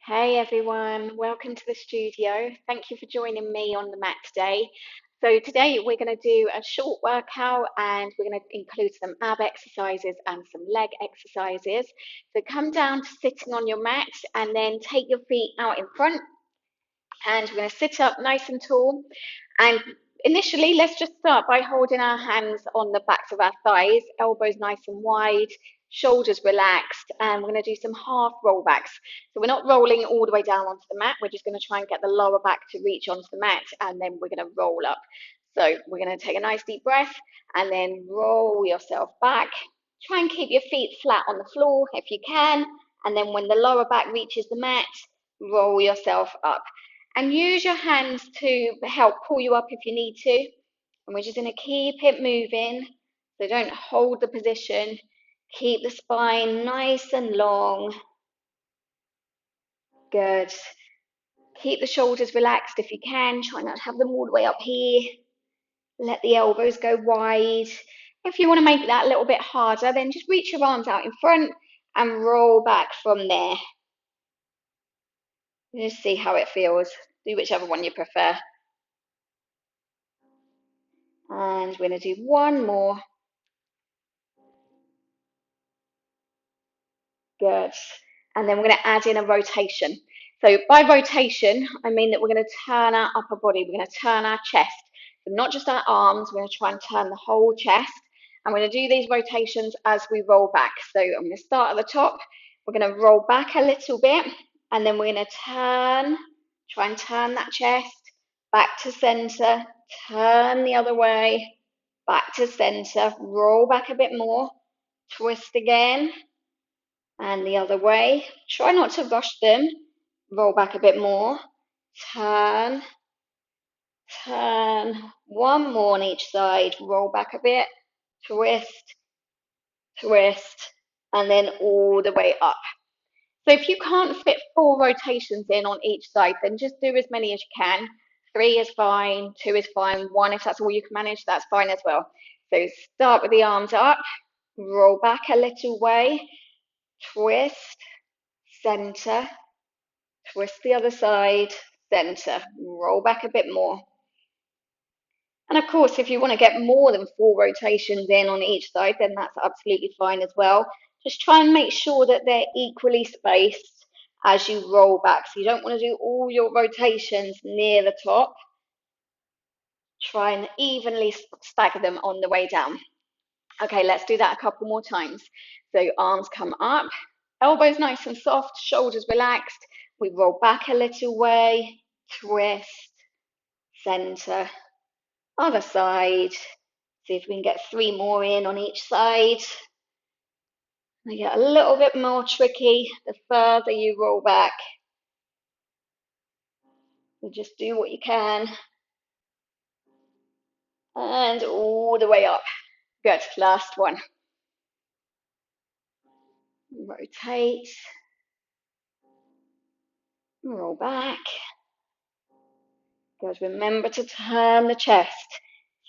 Hey everyone, welcome to the studio. Thank you for joining me on the mat today. So today we're going to do a short workout and we're going to include some ab exercises and some leg exercises. So come down to sitting on your mat and then take your feet out in front and we're going to sit up nice and tall. And initially, let's just start by holding our hands on the backs of our thighs, elbows nice and wide, shoulders relaxed, and we're going to do some half rollbacks. So we're not rolling all the way down onto the mat, we're just going to try and get the lower back to reach onto the mat, and then we're going to roll up. So we're going to take a nice deep breath and then roll yourself back. Try and keep your feet flat on the floor if you can, and then when the lower back reaches the mat, roll yourself up. And use your hands to help pull you up if you need to. And we're just going to keep it moving. So don't hold the position. Keep the spine nice and long. Good. Keep the shoulders relaxed if you can. Try not to have them all the way up here. Let the elbows go wide. If you want to make that a little bit harder, then just reach your arms out in front and roll back from there. Just see how it feels. Do whichever one you prefer. And we're going to do one more. Good. And then we're going to add in a rotation. So by rotation, I mean that we're going to turn our upper body. We're going to turn our chest. So not just our arms. We're going to try and turn the whole chest. And we're going to do these rotations as we roll back. So I'm going to start at the top. We're going to roll back a little bit. And then we're going to try and turn that chest back to center. Turn the other way, back to center. Roll back a bit more. Twist again. And the other way. Try not to rush them. Roll back a bit more. Turn, turn. One more on each side. Roll back a bit. Twist, twist, and then all the way up. So if you can't fit 4 rotations in on each side, then just do as many as you can. 3 is fine, 2 is fine, 1 if that's all you can manage, that's fine as well. So start with the arms up, roll back a little way, twist, center, twist the other side, center, roll back a bit more. And of course, if you want to get more than 4 rotations in on each side, then that's absolutely fine as well. Just try and make sure that they're equally spaced as you roll back. So you don't want to do all your rotations near the top. Try and evenly stagger them on the way down. Okay, let's do that a couple more times. So arms come up, elbows nice and soft, shoulders relaxed. We roll back a little way, twist, center, other side. See if we can get 3 more in on each side. They get a little bit more tricky the further you roll back. You just do what you can. And all the way up. Good, last one. Rotate. Roll back. Good, remember to turn the chest.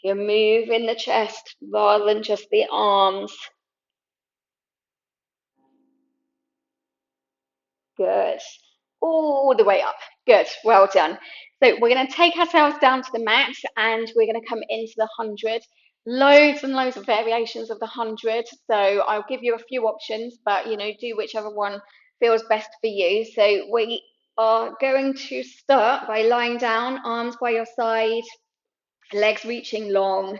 You're moving the chest rather than just the arms. Good. All the way up. Good. Well done. So we're going to take ourselves down to the mat and we're going to come into the 100. Loads and loads of variations of the 100. So I'll give you a few options, but do whichever one feels best for you. So we are going to start by lying down, arms by your side, legs reaching long.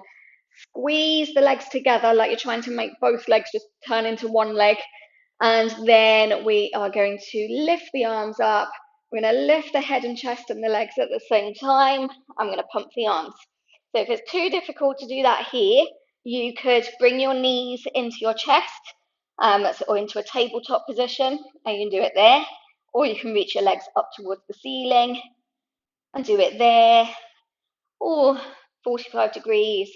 Squeeze the legs together like you're trying to make both legs just turn into one leg. And then we are going to lift the arms up. We're going to lift the head and chest and the legs at the same time. I'm going to pump the arms. So if it's too difficult to do that here, you could bring your knees into your chest or into a tabletop position, and you can do it there. Or you can reach your legs up towards the ceiling and do it there. Or 45 degrees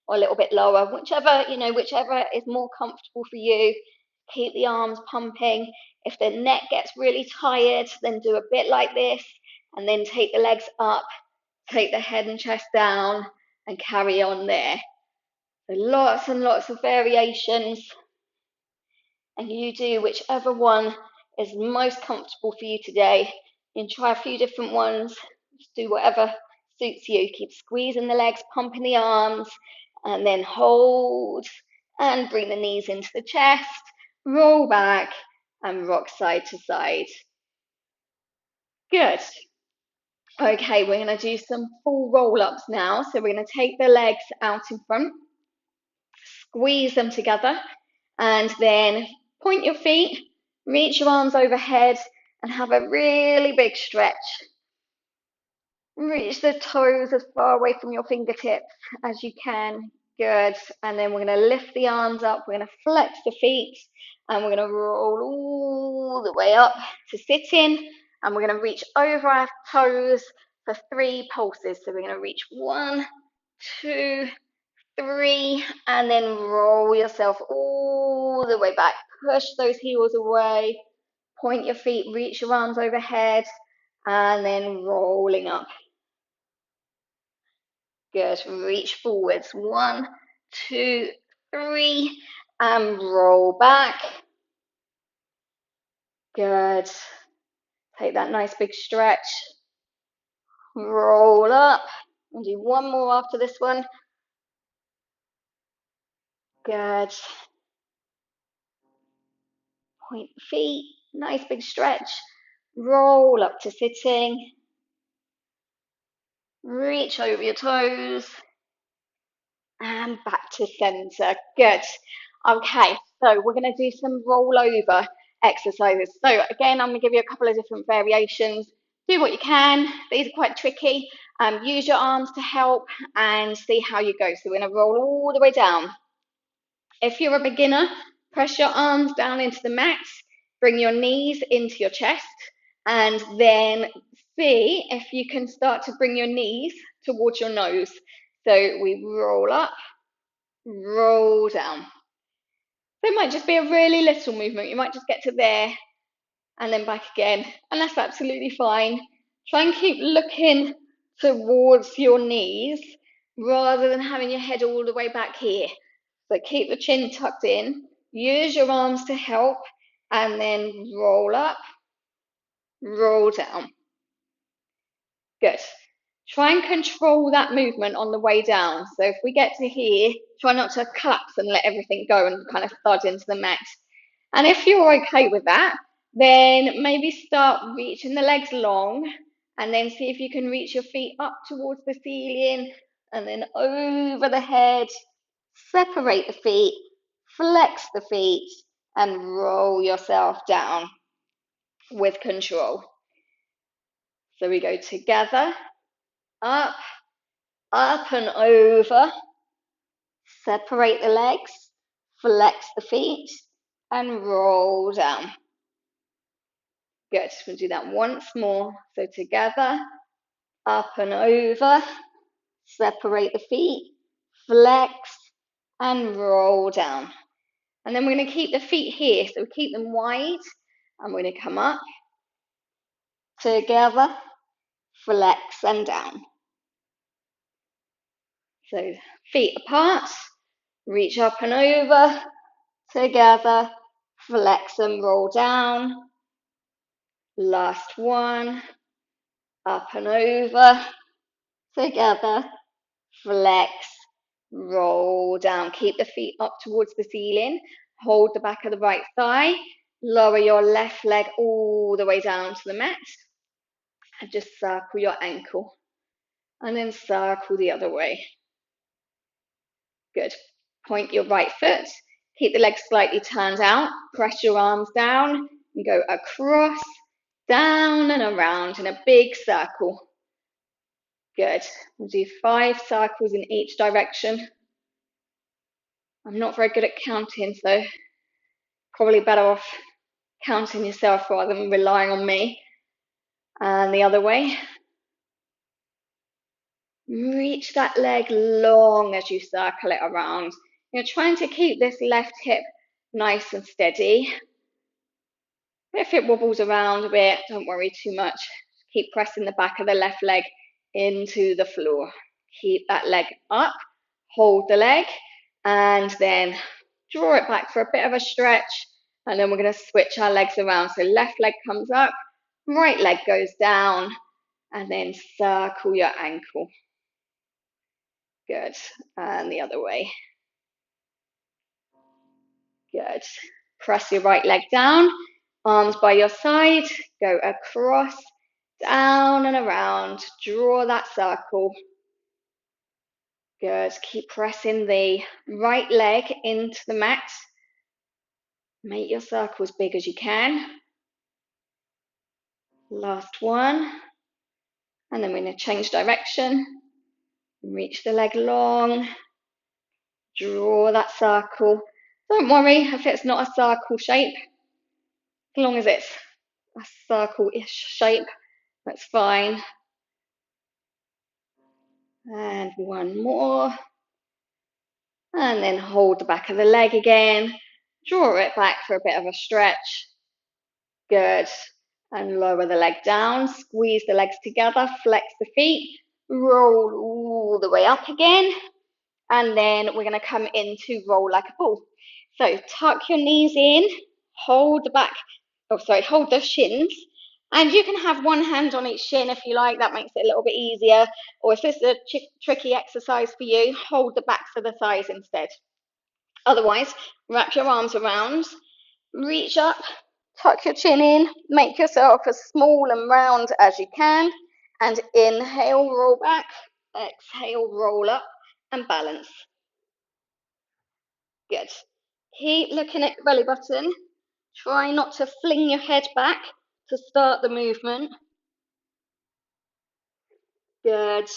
or a little bit lower, whichever is more comfortable for you. Keep the arms pumping. If the neck gets really tired, then do a bit like this, and then take the legs up, take the head and chest down, and carry on there. So lots and lots of variations, and you do whichever one is most comfortable for you today. And try a few different ones. Just do whatever suits you. Keep squeezing the legs, pumping the arms, and then hold and bring the knees into the chest, roll back and rock side to side. Good. Okay, we're going to do some full roll-ups now. So we're going to take the legs out in front, squeeze them together, and then point your feet, reach your arms overhead, and have a really big stretch. Reach the toes as far away from your fingertips as you can. Good. And then we're going to lift the arms up. We're going to flex the feet, and we're going to roll all the way up to sitting. And we're going to reach over our toes for 3 pulses. So we're going to reach 1, 2, 3, and then roll yourself all the way back. Push those heels away. Point your feet, reach your arms overhead, and then rolling up. Good. Reach forwards. 1, 2, 3, and roll back. Good. Take that nice big stretch. Roll up. And do one more after this one. Good. Point the feet. Nice big stretch. Roll up to sitting. Reach over your toes. And back to center. Good. Okay, so we're going to do some rollover exercises. So again, I'm going to give you a couple of different variations. Do what you can. These are quite tricky. Use your arms to help and see how you go. So we're going to roll all the way down. If you're a beginner, press your arms down into the mat. Bring your knees into your chest. And then see if you can start to bring your knees towards your nose. So we roll up, roll down. So it might just be a really little movement. You might just get to there and then back again. And that's absolutely fine. Try and keep looking towards your knees rather than having your head all the way back here. So keep the chin tucked in. Use your arms to help and then roll up, roll down. Good. Try and control that movement on the way down. So if we get to here, try not to collapse and let everything go and kind of thud into the mat. And if you're okay with that, then maybe start reaching the legs long and then see if you can reach your feet up towards the ceiling and then over the head. Separate the feet, flex the feet, and roll yourself down with control. So we go together, up, up and over, separate the legs, flex the feet, and roll down. Good, we'll do that once more. So together, up and over, separate the feet, flex, and roll down. And then we're going to keep the feet here, so keep them wide, and we're going to come up, together, flex, and down. So feet apart, reach up and over, together, flex and roll down. Last one, up and over, together, flex, roll down. Keep the feet up towards the ceiling. Hold the back of the right thigh. Lower your left leg all the way down to the mat. And just circle your ankle. And then circle the other way. Good. Point your right foot. Keep the legs slightly turned out. Press your arms down. And go across, down and around in a big circle. Good. We'll do 5 circles in each direction. I'm not very good at counting, so probably better off counting yourself rather than relying on me. And the other way. Reach that leg long as you circle it around. You're trying to keep this left hip nice and steady. If it wobbles around a bit, don't worry too much. Keep pressing the back of the left leg into the floor. Keep that leg up, hold the leg, and then draw it back for a bit of a stretch, And then we're going to switch our legs around. So left leg comes up, right leg goes down, and then circle your ankle. Good. And the other way. Good. Press your right leg down, arms by your side, go across, down and around, draw that circle. Good. Keep pressing the right leg into the mat. Make your circle as big as you can. Last one. And then we're going to change direction. Reach the leg long. Draw that circle. Don't worry if it's not a circle shape. As long as it's a circle-ish shape, that's fine. And one more. And then hold the back of the leg again. Draw it back for a bit of a stretch. Good. And lower the leg down. Squeeze the legs together. Flex the feet. Roll all the way up again. And then we're going to come into roll like a ball. So tuck your knees in. Hold the back. Hold the shins. And you can have one hand on each shin if you like. That makes it a little bit easier. Or if this is a tricky exercise for you, hold the backs of the thighs instead. Otherwise, wrap your arms around, reach up, tuck your chin in, make yourself as small and round as you can, and inhale, roll back, exhale, roll up, and balance. Good. Keep looking at your belly button. Try not to fling your head back to start the movement. Good.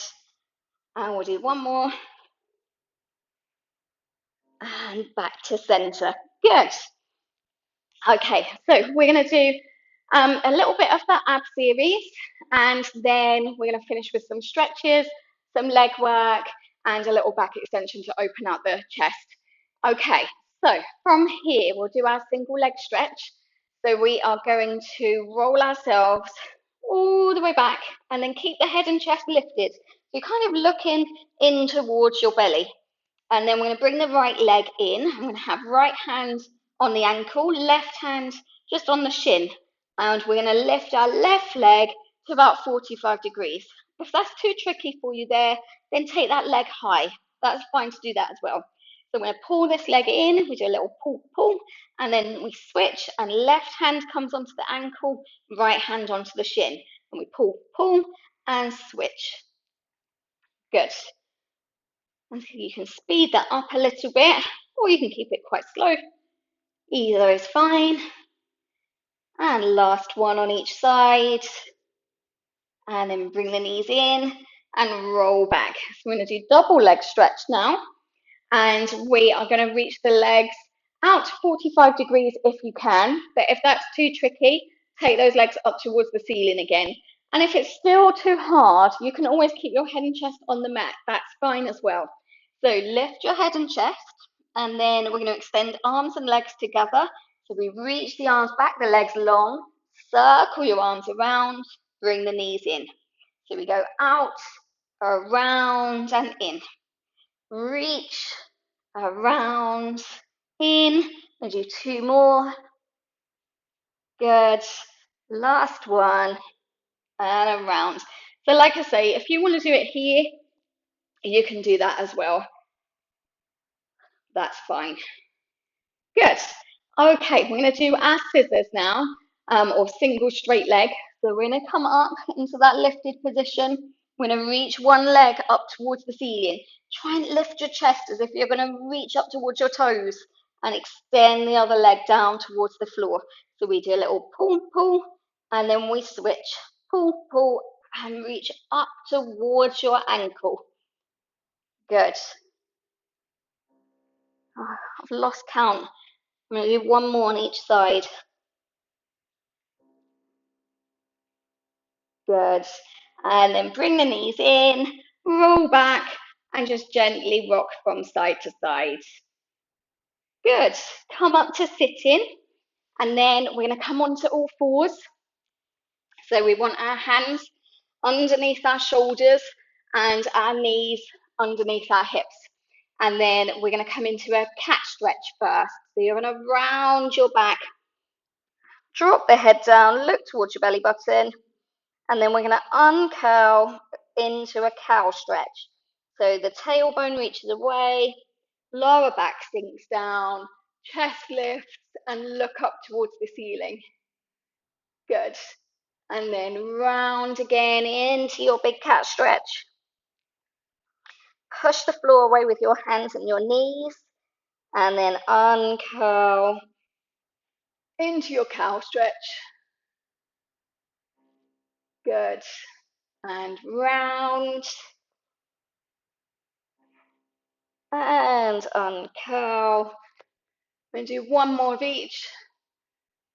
And we'll do one more. And back to center. Good. Okay, so we're going to do a little bit of the ab series, and then we're going to finish with some stretches, some leg work, and a little back extension to open out the chest. Okay, so from here, we'll do our single leg stretch. So we are going to roll ourselves all the way back, and then keep the head and chest lifted. So you're kind of looking in towards your belly. And then we're going to bring the right leg in. I'm going to have right hand on the ankle, left hand just on the shin. And we're going to lift our left leg to about 45 degrees. If that's too tricky for you there, then take that leg high. That's fine to do that as well. So we're going to pull this leg in. We do a little pull, pull, and then we switch, and left hand comes onto the ankle, right hand onto the shin. And we pull, pull, and switch. Good. And so you can speed that up a little bit, or you can keep it quite slow. Either is fine. And last one on each side. And then bring the knees in and roll back. So we're going to do double leg stretch now. And we are going to reach the legs out to 45 degrees if you can. But if that's too tricky, take those legs up towards the ceiling again. And if it's still too hard, you can always keep your head and chest on the mat. That's fine as well. So lift your head and chest, and then we're going to extend arms and legs together. So we reach the arms back, the legs long, circle your arms around, bring the knees in. So we go out, around, and in. Reach, around, in. We'll do two more. Good. Last one, and around. So like I say, if you want to do it here, you can do that as well. That's fine. Good. Okay, we're going to do our scissors now, or single straight leg. So we're going to come up into that lifted position. We're going to reach one leg up towards the ceiling. Try and lift your chest as if you're going to reach up towards your toes, and extend the other leg down towards the floor. So we do a little pull, pull, and then we switch. Pull, pull, and reach up towards your ankle. Good. Oh, I've lost count. I'm going to do one more on each side. Good. And then bring the knees in, roll back, and just gently rock from side to side. Good. Come up to sitting, and then we're going to come onto all fours. So we want our hands underneath our shoulders and our knees underneath our hips. And then we're going to come into a cat stretch first. So you're going to round your back Drop the head down, look towards your belly button, and then we're going to uncurl into a cow stretch. So the tailbone reaches away, lower back sinks down, chest lifts, and look up towards the ceiling. Good. And then round again into your big cat stretch. Push the floor away with your hands and your knees, and then uncurl into your cow stretch. Good. And round. And uncurl. We're going to do one more of each.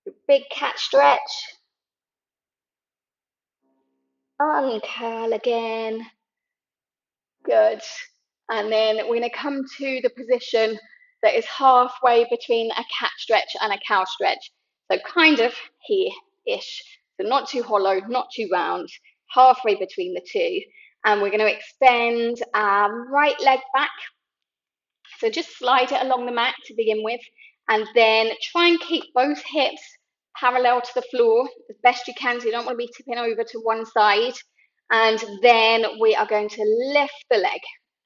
Your big cat stretch. Uncurl again. Good. And then we're going to come to the position that is halfway between a cat stretch and a cow stretch. So kind of here-ish. So not too hollow, not too round, halfway between the two. And we're going to extend our right leg back. So just slide it along the mat to begin with, and then try and keep both hips parallel to the floor as best you can, so you don't want to be tipping over to one side. And then we are going to lift the leg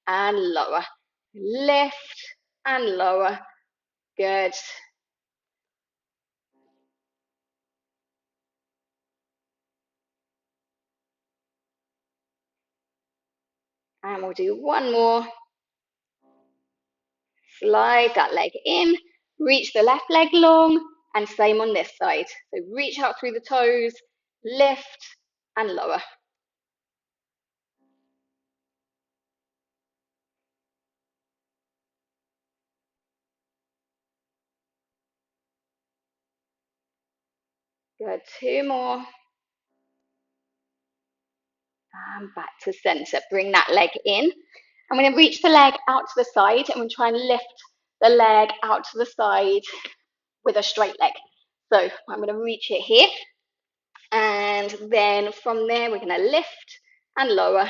and lower, lift and lower. Good. And we'll do one more. Slide that leg in, reach the left leg long, and same on this side. So reach out through the toes, lift and lower. Good, two more. And back to center. Bring that leg in. I'm going to reach the leg out to the side, and we'll try and lift the leg out to the side with a straight leg. So I'm going to reach it here, and then from there we're going to lift and lower.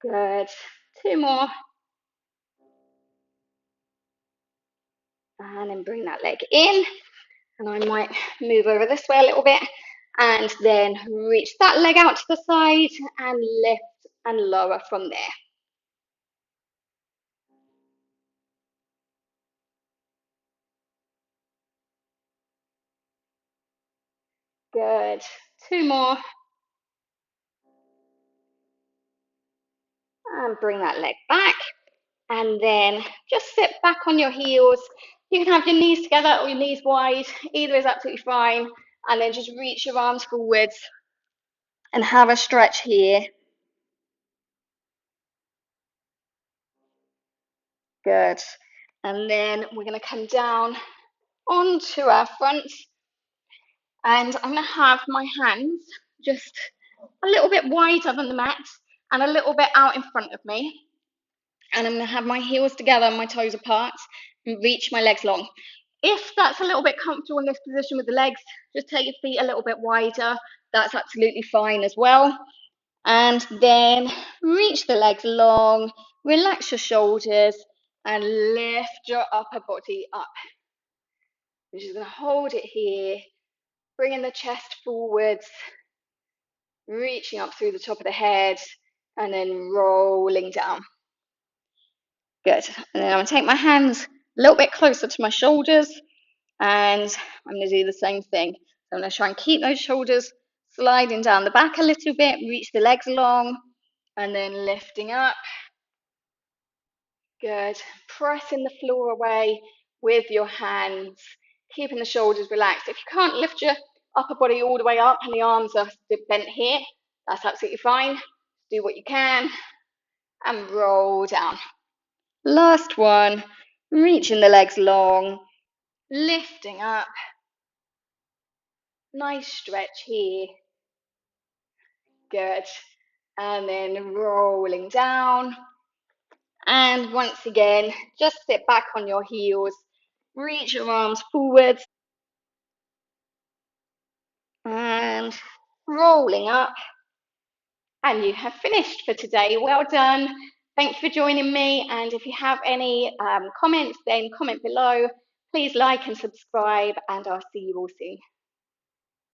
Good. Two more. And then bring that leg in. And I might move over this way a little bit. And then reach that leg out to the side and lift and lower from there. Good. Two more. And bring that leg back. And then just sit back on your heels. You can have your knees together or your knees wide. Either is absolutely fine. And then just reach your arms forwards and have a stretch here. Good. And then we're going to come down onto our front. And I'm going to have my hands just a little bit wider than the mat and a little bit out in front of me. And I'm going to have my heels together and my toes apart and reach my legs long. If that's a little bit comfortable in this position with the legs, just take your feet a little bit wider. That's absolutely fine as well. And then reach the legs long, relax your shoulders, and lift your upper body up. You're just going to hold it here, bringing the chest forwards, reaching up through the top of the head, and then rolling down. Good. And then I'm going to take my hands a little bit closer to my shoulders, and I'm going to do the same thing. So I'm going to try and keep those shoulders sliding down the back a little bit, reach the legs long, and then lifting up. Good. Pressing the floor away with your hands, keeping the shoulders relaxed. If you can't lift your upper body all the way up and the arms are bent here, that's absolutely fine. Do what you can and roll down. Last one, reaching the legs long, lifting up. Nice stretch here. Good. And then rolling down. And once again, just sit back on your heels, reach your arms forwards, and rolling up. And you have finished for today. Well done. Thank you for joining me, and if you have any comments, then comment below. Please like and subscribe, and I'll see you all soon.